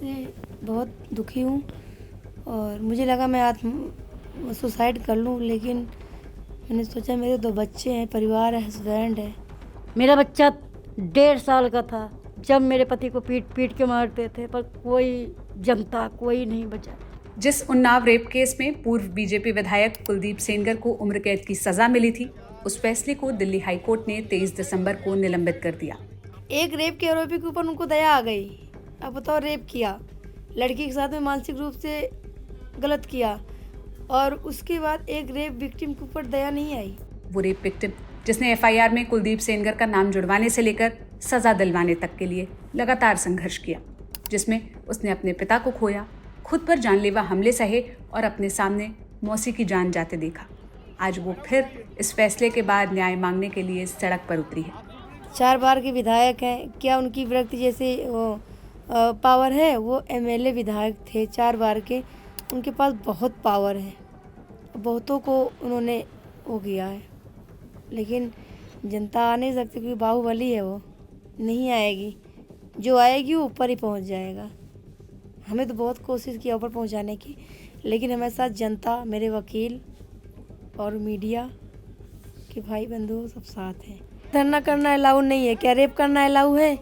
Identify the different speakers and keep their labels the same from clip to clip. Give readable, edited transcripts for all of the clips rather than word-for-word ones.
Speaker 1: इससे बहुत दुखी हूँ और मुझे लगा मैं सुसाइड कर लूँ, लेकिन मैंने सोचा मेरे 2 बच्चे हैं, परिवार है, हस्बैंड है।
Speaker 2: मेरा बच्चा 1.5 साल का था जब मेरे पति को पीट पीट के मारते थे, पर कोई जनता कोई नहीं बचा।
Speaker 3: जिस उन्नाव रेप केस में पूर्व बीजेपी विधायक कुलदीप सेंगर को उम्र कैद की सजा मिली थी, उस फैसले को दिल्ली हाईकोर्ट ने 23 दिसंबर को निलंबित कर दिया।
Speaker 1: एक रेप के आरोपी के ऊपर उनको दया आ गई। अब बताओ, रेप किया, लड़की के साथ में मानसिक रूप से गलत किया, और उसके बाद एक रेप विक्टिम के ऊपर दया नहीं आई।
Speaker 3: वो रेप विक्टिम जिसने एफआईआर में कुलदीप सेंगर का नाम जुड़वाने से लेकर सजा दिलवाने तक के लिए लगातार संघर्ष किया, जिसमें उसने अपने पिता को खोया, खुद पर जानलेवा हमले सहे और अपने सामने मौसी की जान जाते देखा। आज वो फिर इस फैसले के बाद न्याय मांगने के लिए सड़क पर उतरी है।
Speaker 1: 4 बार के विधायक हैं, क्या उनकी व्यक्ति जैसे वो पावर है? वो एमएलए विधायक थे 4 बार के, उनके पास बहुत पावर है, बहुतों को उन्होंने वो किया है, लेकिन जनता आ नहीं सकती क्योंकि बाहुबली है, वो नहीं आएगी। जो आएगी वो ऊपर ही पहुंच जाएगा। हमें तो बहुत कोशिश किया ऊपर पहुंचाने की, लेकिन हमारे साथ जनता, मेरे वकील और मीडिया के भाई बंधु सब साथ हैं। धरना करना अलाउ नहीं है। क्या रेप करना अलाउ है?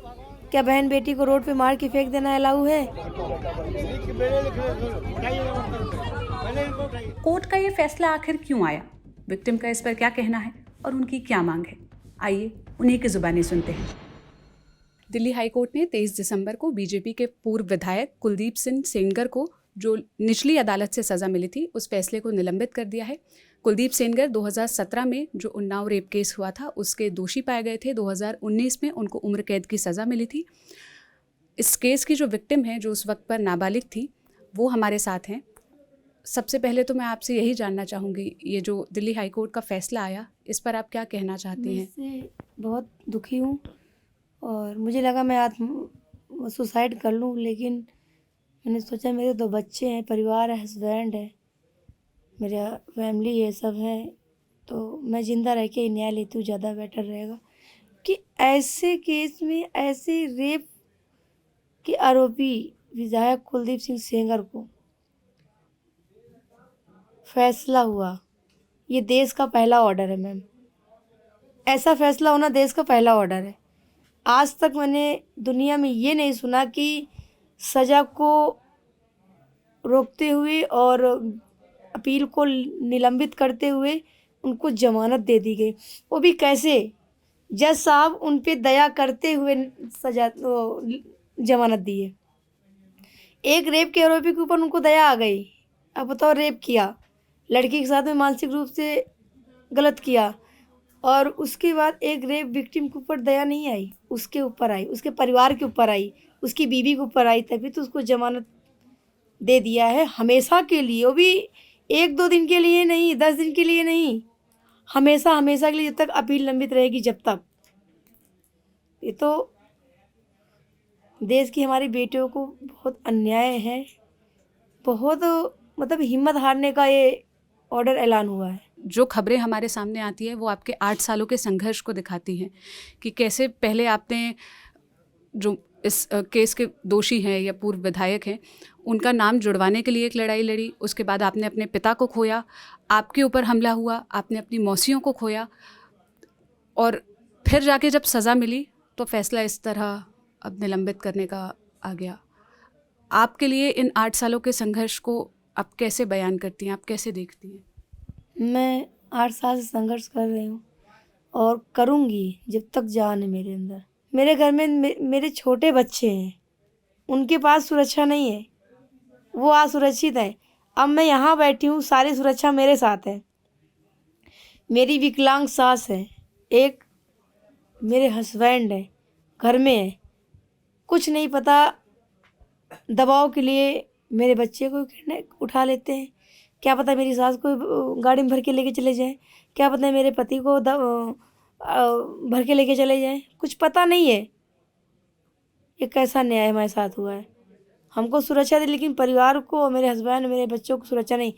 Speaker 1: क्या बहन बेटी को रोड पे मार के फेंक देना अलाउ है?
Speaker 3: कोर्ट का ये फैसला आखिर क्यों आया, विक्टिम का इस पर क्या कहना है और उनकी क्या मांग है, आइए उन्हीं की जुबानी सुनते हैं। दिल्ली हाईकोर्ट ने 23 दिसंबर को बीजेपी के पूर्व विधायक कुलदीप सिंह सेंगर को जो निचली अदालत से सजा मिली थी, उस फैसले को निलंबित कर दिया है। कुलदीप सेंगर 2017 में जो उन्नाव रेप केस हुआ था उसके दोषी पाए गए थे। 2019 में उनको उम्र कैद की सज़ा मिली थी। इस केस की जो विक्टिम है, जो उस वक्त पर नाबालिग थी, वो हमारे साथ हैं। सबसे पहले तो मैं आपसे यही जानना चाहूँगी, ये जो दिल्ली हाईकोर्ट का फैसला आया, इस पर आप क्या कहना चाहती हैं?
Speaker 1: मैं इससे बहुत दुखी हूँ और मुझे लगा मैं सुसाइड कर लूँ, लेकिन मैंने सोचा मेरे 2 बच्चे हैं, परिवार है, हस्बैंड है, मेरा फैमिली है, सब है, तो मैं ज़िंदा रह के ही न्याय लेती हूँ, ज़्यादा बेटर रहेगा। कि ऐसे केस में ऐसे रेप के आरोपी विधायक कुलदीप सिंह सेंगर को फैसला हुआ, ये देश का पहला ऑर्डर है मैम। ऐसा फैसला होना देश का पहला ऑर्डर है। आज तक मैंने दुनिया में ये नहीं सुना कि सज़ा को रोकते हुए और अपील को निलंबित करते हुए उनको जमानत दे दी गई। वो भी कैसे? जज साहब उन पे दया करते हुए जमानत दी है। एक रेप के आरोपी के ऊपर उनको दया आ गई। अब बताओ, रेप किया, लड़की के साथ में मानसिक रूप से गलत किया, और उसके बाद एक रेप विक्टिम के ऊपर दया नहीं आई, उसके ऊपर आई, उसके परिवार के ऊपर आई, उसकी बीवी के ऊपर आई, तभी तो उसको जमानत दे दिया है हमेशा के लिए। वो भी 1-2 दिन के लिए नहीं, 10 दिन के लिए नहीं, हमेशा हमेशा के लिए, जब तक अपील लंबित रहेगी, जब तक। ये तो देश की हमारी बेटियों को बहुत अन्याय है, बहुत मतलब हिम्मत हारने का ये ऑर्डर ऐलान हुआ है।
Speaker 3: जो खबरें हमारे सामने आती है वो आपके 8 सालों के संघर्ष को दिखाती हैं कि कैसे पहले आपने जो इस केस के दोषी हैं या पूर्व विधायक हैं, उनका नाम जुड़वाने के लिए एक लड़ाई लड़ी। उसके बाद आपने अपने पिता को खोया, आपके ऊपर हमला हुआ, आपने अपनी मौसियों को खोया, और फिर जाके जब सज़ा मिली तो फैसला इस तरह अब निलंबित करने का आ गया। आपके लिए इन 8 सालों के संघर्ष को आप कैसे बयान करती हैं, आप कैसे देखती हैं?
Speaker 1: मैं 8 साल से संघर्ष कर रही हूँ और करूँगी जब तक जान है मेरे अंदर। मेरे घर में मेरे छोटे बच्चे हैं, उनके पास सुरक्षा नहीं है, वो असुरक्षित है। अब मैं यहाँ बैठी हूँ, सारी सुरक्षा मेरे साथ है। मेरी विकलांग सास है, एक मेरे हस्बैंड है, घर में है, कुछ नहीं पता, दबाव के लिए मेरे बच्चे को उठा लेते हैं। क्या पता मेरी सास को गाड़ी में भर के लेके चले जाएं, क्या पता मेरे पति को भर के लेके चले जाएं, कुछ पता नहीं है। ये कैसा न्याय हमारे साथ हुआ है? हमको सुरक्षा दी, लेकिन परिवार को, मेरे हस्बैंड, मेरे बच्चों को सुरक्षा नहीं।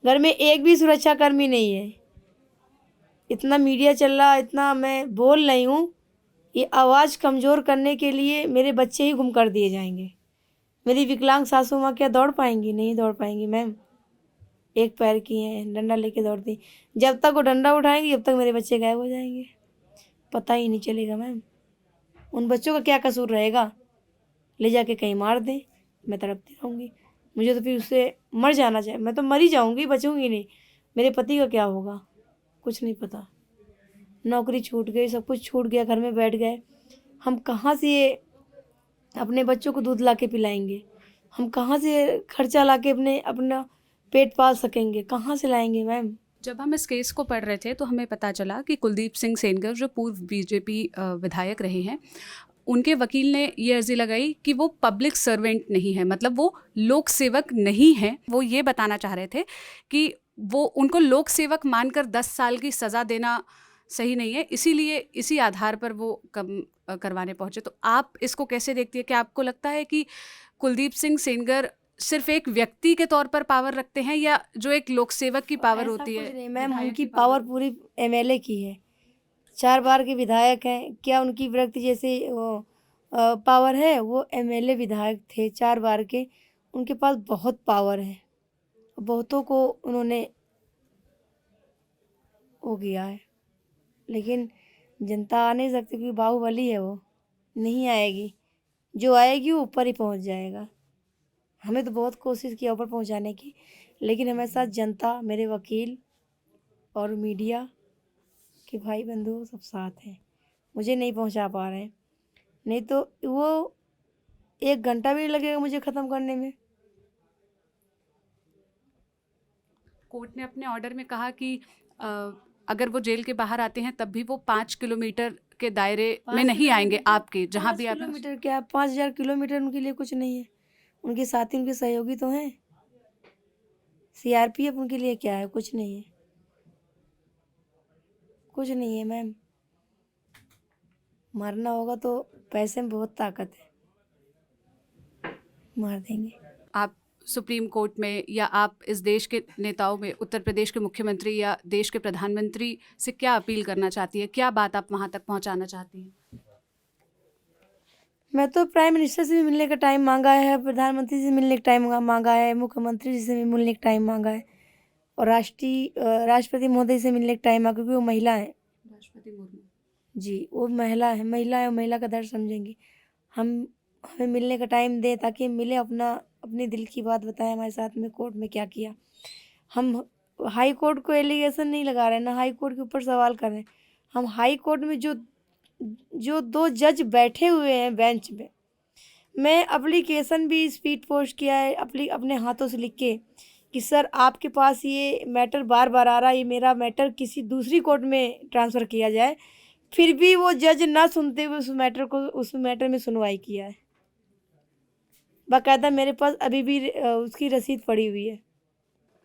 Speaker 1: घर में एक भी सुरक्षा कर्मी नहीं है। इतना मीडिया चल रहा, इतना मैं बोल रही हूँ, ये आवाज़ कमज़ोर करने के लिए मेरे बच्चे ही गुम कर दिए जाएंगे। मेरी विकलांग सासू माँ क्या दौड़ पाएंगी? नहीं दौड़ पाएंगी मैम। एक पैर की हैं, डंडा लेके दौड़ती। जब तक वो डंडा उठाएंगी जब तक मेरे बच्चे गायब हो जाएंगे, पता ही नहीं चलेगा मैम। उन बच्चों का क्या कसूर रहेगा? ले जाके कहीं मार दें, मैं तड़पती रहूँगी। मुझे तो फिर उससे मर जाना चाहिए। मैं तो मर ही जाऊँगी, बचूँगी नहीं। मेरे पति का क्या होगा? कुछ नहीं पता। नौकरी छूट गई, सब कुछ छूट गया, घर में बैठ गए। हम कहाँ से ये अपने बच्चों को दूध ला के पिलाएंगे? हम कहाँ से खर्चा ला के अपना पेट पाल सकेंगे? कहाँ से लाएंगे मैम?
Speaker 3: जब हम इस केस को पढ़ रहे थे तो हमें पता चला कि कुलदीप सिंह सेनगर जो पूर्व बीजेपी विधायक रहे हैं, उनके वकील ने ये अर्जी लगाई कि वो पब्लिक सर्वेंट नहीं है, मतलब वो लोक सेवक नहीं है। वो ये बताना चाह रहे थे कि वो उनको लोक सेवक मानकर 10 साल की सज़ा देना सही नहीं है, इसीलिए इसी आधार पर वो कम करवाने पहुंचे। तो आप इसको कैसे देखती है? क्या आपको लगता है कि कुलदीप सिंह सेनगर सिर्फ एक व्यक्ति के तौर पर पावर रखते हैं, या जो एक लोक सेवक की पावर
Speaker 1: ऐसा
Speaker 3: होती
Speaker 1: कुछ
Speaker 3: है?
Speaker 1: नहीं मैम,
Speaker 3: विधायक
Speaker 1: उनकी
Speaker 3: की
Speaker 1: पावर पूरी एमएलए की है। 4 बार के विधायक हैं। क्या उनकी व्यक्ति जैसे वो पावर है? वो एमएलए विधायक थे 4 बार के। उनके पास बहुत पावर है, बहुतों को उन्होंने वो किया है। लेकिन जनता आ नहीं सकती क्योंकि बाहुबली है, वो नहीं आएगी। जो आएगी वो ऊपर ही पहुंच जाएगा। हमें तो बहुत कोशिश किया ऊपर पहुंचाने की, लेकिन हमारे साथ जनता, मेरे वकील और मीडिया के भाई बंधु सब साथ हैं। मुझे नहीं पहुंचा पा रहे हैं, नहीं तो वो 1 घंटा भी नहीं लगेगा मुझे ख़त्म करने में।
Speaker 3: कोर्ट ने अपने ऑर्डर में कहा कि अगर वो जेल के बाहर आते हैं तब भी वो 5 किलोमीटर के दायरे में नहीं आएंगे आपके, जहाँ भी
Speaker 1: 5
Speaker 3: आप।
Speaker 1: किलोमीटर क्या, 5000 किलोमीटर उनके लिए कुछ नहीं है। उनके साथी, उनके सहयोगी तो हैं। सीआरपीएफ उनके लिए क्या है? कुछ नहीं है, कुछ नहीं है मैम। मारना होगा तो पैसे में बहुत ताकत है, मार देंगे।
Speaker 3: आप सुप्रीम कोर्ट में, या आप इस देश के नेताओं में, उत्तर प्रदेश के मुख्यमंत्री या देश के प्रधानमंत्री से क्या अपील करना चाहती है? क्या बात आप वहाँ तक पहुँचाना चाहती हैं?
Speaker 1: मैं तो प्राइम मिनिस्टर से भी मिलने का टाइम मांगा है, प्रधानमंत्री से मिलने का टाइम मांगा है, मुख्यमंत्री जी से भी मिलने का टाइम मांगा है, और राष्ट्रपति महोदय से मिलने का टाइम मांगा, क्योंकि वो महिला है।
Speaker 3: राष्ट्रपति मुर्मू
Speaker 1: जी, वो महिला है, महिला है, महिला का दर्द समझेंगी। हमें मिलने का टाइम दें ताकि हम मिले, अपने दिल की बात बताएं हमारे साथ में कोर्ट में क्या किया। हम हाई कोर्ट को एलिगेशन नहीं लगा रहे हैं, ना हाई कोर्ट के ऊपर सवाल कर रहे हैं। हम हाई कोर्ट में जो 2 जज बैठे हुए हैं बेंच पे, मैं एप्लीकेशन भी स्पीड पोस्ट किया है अपने हाथों से लिख के कि सर आपके पास ये मैटर बार बार आ रहा है, ये मेरा मैटर किसी दूसरी कोर्ट में ट्रांसफ़र किया जाए। फिर भी वो जज ना सुनते हुए उस मैटर में सुनवाई किया है। बाकायदा मेरे पास अभी भी उसकी रसीद पड़ी हुई है।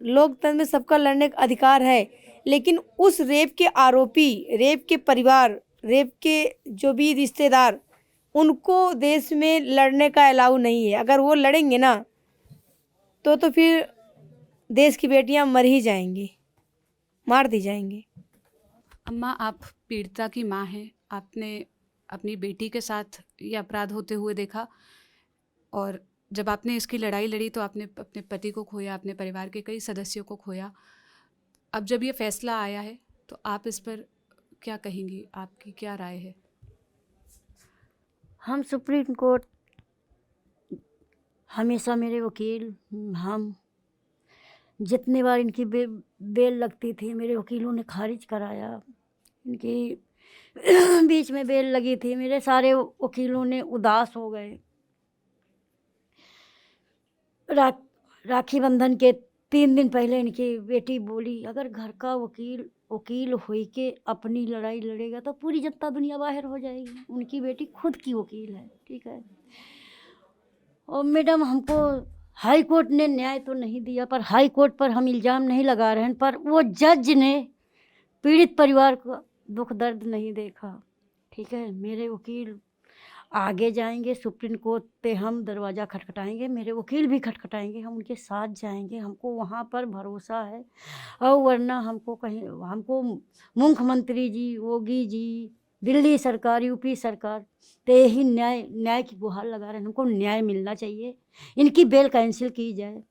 Speaker 1: लोकतंत्र में सबका लड़ने का अधिकार है, लेकिन उस रेप के आरोपी, रेप के परिवार, रेप के जो भी रिश्तेदार, उनको देश में लड़ने का अलाउ नहीं है। अगर वो लड़ेंगे ना तो फिर देश की बेटियां मर ही जाएंगी, मार दी जाएंगी।
Speaker 3: अम्मा, आप पीड़िता की माँ हैं। आपने अपनी बेटी के साथ ये अपराध होते हुए देखा, और जब आपने इसकी लड़ाई लड़ी तो आपने अपने पति को खोया, अपने परिवार के कई सदस्यों को खोया। अब जब ये फैसला आया है तो आप इस पर क्या कहेंगी? आपकी क्या राय है?
Speaker 2: हम सुप्रीम कोर्ट, हमेशा मेरे वकील, हम जितने बार इनकी बेल लगती थी मेरे वकीलों ने खारिज कराया। इनकी बीच में बेल लगी थी, मेरे सारे वकीलों ने उदास हो गए। राखी बंधन के 3 दिन पहले इनकी बेटी बोली, अगर घर का वकील होई के अपनी लड़ाई लड़ेगा तो पूरी जनता दुनिया बाहर हो जाएगी। उनकी बेटी खुद की वकील है, ठीक है। और मैडम, हमको हाई कोर्ट ने न्याय तो नहीं दिया, पर हाई कोर्ट पर हम इल्ज़ाम नहीं लगा रहे हैं, पर वो जज ने पीड़ित परिवार का दुख दर्द नहीं देखा, ठीक है। मेरे वकील आगे जाएंगे, सुप्रीम कोर्ट पे हम दरवाज़ा खटखटाएंगे, मेरे वकील भी खटखटाएंगे, हम उनके साथ जाएंगे, हमको वहाँ पर भरोसा है। और वरना हमको मुख्यमंत्री जी, योगी जी, दिल्ली सरकार, यूपी सरकार तो यही न्याय की गुहार लगा रहे हैं। हमको न्याय मिलना चाहिए, इनकी बेल कैंसिल की जाए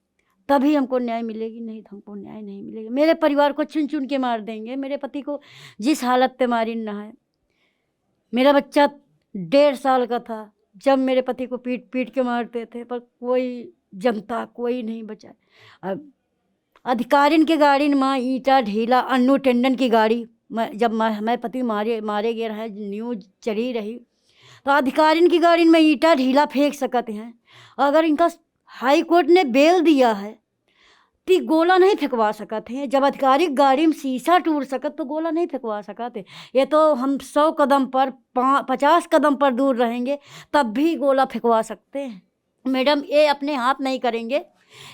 Speaker 2: तभी हमको न्याय मिलेगी, नहीं तो हमको न्याय नहीं मिलेगा। मेरे परिवार को चुन चुन के मार देंगे। मेरे पति को जिस हालत पे मारी ना है। मेरा बच्चा 1.5 साल का था जब मेरे पति को पीट पीट के मारते थे, पर कोई जनता कोई नहीं बचा। अब अधिकारिन के गाड़ी माँ ईटा ढीला अन्नू टेंडन की गाड़ी जब मैं पति मारे गए रहे, न्यूज चली रही, तो अधिकारिन की गाड़ी में ईटा ढीला फेंक सकते हैं। अगर इनका हाई कोर्ट ने बेल दिया है तो गोला नहीं फेंकवा सकते हैं। जब आधिकारिक गाड़ी में शीशा टूट सकत तो गोला नहीं फेंकवा सकते। ये तो हम 100 कदम पर 50 कदम पर दूर रहेंगे तब भी गोला फेंकवा सकते हैं। मैडम ये अपने हाथ नहीं करेंगे,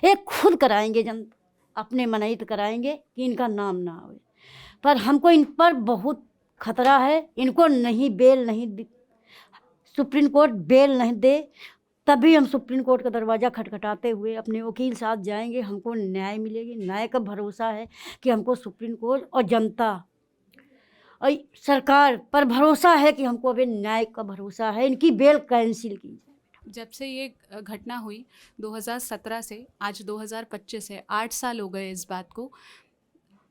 Speaker 2: ये खुद कराएंगे, अपने मनैत कराएंगे कि इनका नाम ना आए। पर हमको इन पर बहुत खतरा है। इनको नहीं बेल नहीं, सुप्रीम कोर्ट बेल नहीं दे तभी हम सुप्रीम कोर्ट का दरवाज़ा खटखटाते हुए अपने वकील साथ जाएंगे। हमको न्याय मिलेगी। न्याय का भरोसा है कि हमको सुप्रीम कोर्ट और जनता और सरकार पर भरोसा है कि हमको अभी न्याय का भरोसा है। इनकी बेल कैंसिल की जाए।
Speaker 3: जब से ये घटना हुई 2017 से आज 2025 है, 8 साल हो गए इस बात को।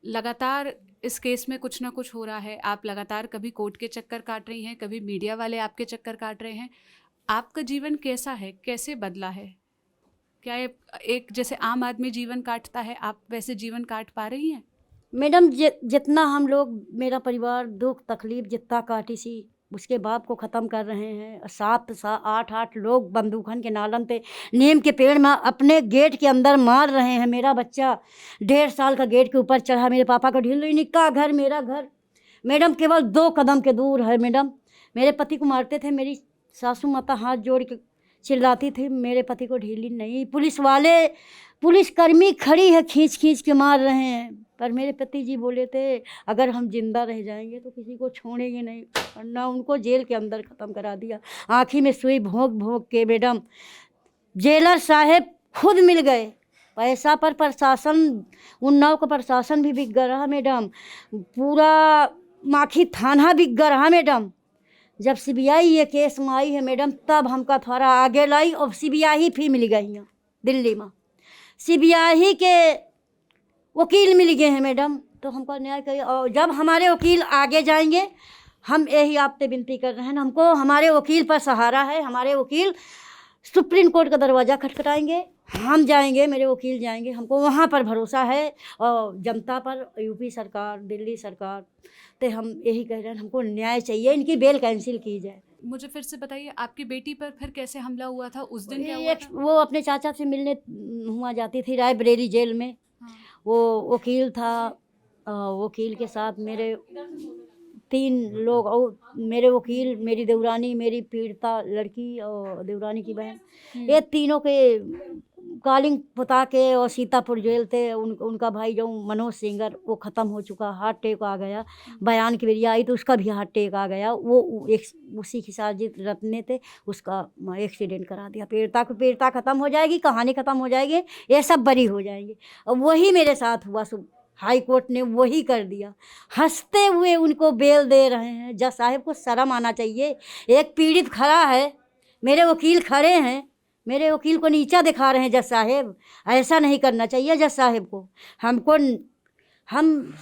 Speaker 3: लगातार इस केस में कुछ ना कुछ हो रहा है। आप लगातार कभी कोर्ट के चक्कर काट रही हैं, कभी मीडिया वाले आपके चक्कर काट रहे हैं। आपका जीवन कैसा है, कैसे बदला है? क्या ये एक जैसे आम आदमी जीवन काटता है, आप वैसे जीवन काट पा रही हैं?
Speaker 2: मैडम जितना हम लोग, मेरा परिवार दुख तकलीफ जितना काटी सी, उसके बाप को ख़त्म कर रहे हैं। 7-8 लोग बंदूकन के नालन पे नीम के पेड़ में अपने गेट के अंदर मार रहे हैं। मेरा बच्चा 1.5 साल का गेट के ऊपर चढ़ा, मेरे पापा को ढील, इनका घर मेरा घर मैडम केवल 2 कदम के दूर है। मैडम मेरे पति को मारते थे, मेरी सासू माता हाथ जोड़ के चिल्लाती थी, मेरे पति को ढीली नहीं। पुलिसकर्मी खड़ी है, खींच खींच के मार रहे हैं। पर मेरे पति जी बोले थे अगर हम जिंदा रह जाएंगे तो किसी को छोड़ेंगे नहीं, और ना उनको जेल के अंदर ख़त्म करा दिया। आँखी में सुई भोंक भोंक के मैडम जेलर साहब खुद मिल गए। पैसा पर प्रशासन, उन्नाव का प्रशासन भी बिक रहा मैडम, पूरा माखी थाना बिक रहा मैडम। जब सीबीआई ये केस में आई है मैडम तब हमका थोड़ा आगे लाई, और सीबीआई फिर मिल गई हैं दिल्ली में। सीबीआई के वकील मिल गए हैं मैडम, तो हमको न्याय करिए। और जब हमारे वकील आगे जाएंगे, हम यही आपसे विनती कर रहे हैं, हमको हमारे वकील पर सहारा है। हमारे वकील सुप्रीम कोर्ट का दरवाज़ा खटखटाएंगे, हम जाएंगे, मेरे वकील जाएंगे, हमको वहाँ पर भरोसा है। और जनता पर, यूपी सरकार, दिल्ली सरकार, तो हम यही कह रहे हैं हमको न्याय चाहिए, इनकी बेल कैंसिल की जाए।
Speaker 3: मुझे फिर से बताइए, आपकी बेटी पर फिर कैसे हमला हुआ था? उस दिन क्या हुआ था?
Speaker 2: वो अपने चाचा से मिलने हुआ जाती थी रायबरेली जेल में।
Speaker 3: हाँ।
Speaker 2: वो वकील था, वकील के साथ मेरे 3 लोग, और मेरे वकील, मेरी देवरानी, मेरी पीड़िता लड़की और देवरानी की बहन, ये तीनों के कालिंग पुता के और सीतापुर जेल थे। उनका भाई जो मनोज सिंगर वो ख़त्म हो चुका, हार्ट अटैक आ गया। बयान की बेरिया आई तो उसका भी हार्ट अटैक आ गया। वो एक उसी की साजिश रत्ने थे, उसका एक्सीडेंट करा दिया। पीड़िता ख़त्म हो जाएगी, कहानी ख़त्म हो जाएगी, ये सब बरी हो जाएंगे। और वही मेरे साथ हुआ। हाई कोर्ट ने वही कर दिया। हंसते हुए उनको बेल दे रहे हैं। जज साहब को शर्म आना चाहिए। एक पीड़ित खड़ा है, मेरे वकील खड़े हैं, मेरे वकील को नीचा दिखा रहे हैं जज साहब। ऐसा नहीं करना चाहिए जज साहब को। हम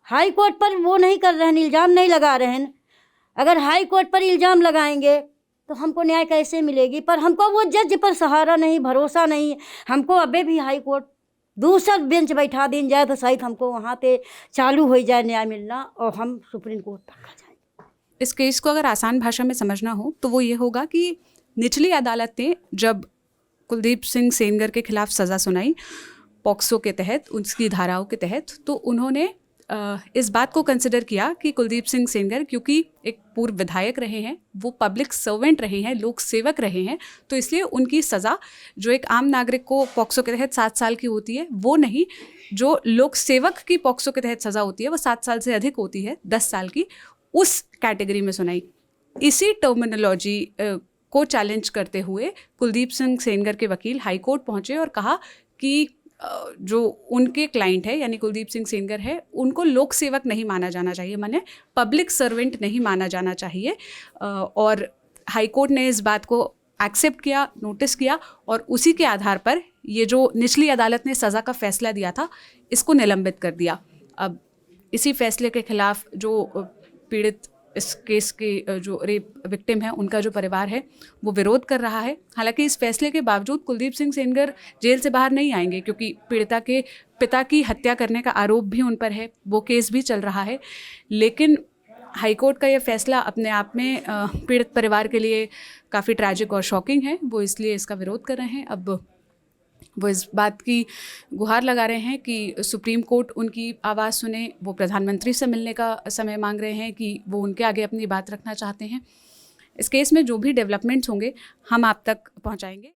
Speaker 2: हाई कोर्ट पर वो नहीं कर रहे हैं, इल्ज़ाम नहीं लगा रहे हैं। अगर हाई कोर्ट पर इल्ज़ाम लगाएंगे तो हमको न्याय कैसे मिलेगी? पर हमको वो जज पर सहारा नहीं, भरोसा नहीं। हमको अबे भी हाई कोर्ट दूसरा बेंच बैठा दी जाए तो शायद हमको वहाँ पे चालू हो जाए न्याय मिलना, और हम सुप्रीम कोर्ट तक आ जाए।
Speaker 3: इस केस को अगर आसान भाषा में समझना हो तो वो ये होगा कि निचली अदालत ने जब कुलदीप सिंह सेंगर के खिलाफ सज़ा सुनाई पॉक्सो के तहत, उसकी धाराओं के तहत, तो उन्होंने इस बात को कंसिडर किया कि कुलदीप सिंह सेंगर क्योंकि एक पूर्व विधायक रहे हैं, वो पब्लिक सर्वेंट रहे हैं, लोक सेवक रहे हैं, तो इसलिए उनकी सज़ा जो एक आम नागरिक को पॉक्सो के तहत 7 साल की होती है वो नहीं, जो लोक सेवक की पॉक्सो के तहत सज़ा होती है वो 7 साल से अधिक होती है, 10 साल की, उस कैटेगरी में सुनाई। इसी टर्मिनोलॉजी को चैलेंज करते हुए कुलदीप सिंह सेंगर के वकील हाई कोर्ट पहुँचे और कहा कि जो उनके क्लाइंट है यानी कुलदीप सिंह सेंगर है, उनको लोक सेवक नहीं माना जाना चाहिए, माने पब्लिक सर्वेंट नहीं माना जाना चाहिए। और हाई कोर्ट ने इस बात को एक्सेप्ट किया, नोटिस किया, और उसी के आधार पर ये जो निचली अदालत ने सज़ा का फैसला दिया था, इसको निलंबित कर दिया। अब इसी फैसले के खिलाफ जो पीड़ित, इस केस के जो रेप विक्टिम है, उनका जो परिवार है वो विरोध कर रहा है। हालांकि इस फैसले के बावजूद कुलदीप सिंह सेंगर जेल से बाहर नहीं आएंगे, क्योंकि पीड़िता के पिता की हत्या करने का आरोप भी उन पर है, वो केस भी चल रहा है। लेकिन हाईकोर्ट का ये फैसला अपने आप में पीड़ित परिवार के लिए काफ़ी ट्रैजिक और शॉकिंग है। वो इसलिए इसका विरोध कर रहे हैं। अब वो इस बात की गुहार लगा रहे हैं कि सुप्रीम कोर्ट उनकी आवाज़ सुने। वो प्रधानमंत्री से मिलने का समय मांग रहे हैं कि वो उनके आगे अपनी बात रखना चाहते हैं। इस केस में जो भी डेवलपमेंट्स होंगे हम आप तक पहुंचाएंगे।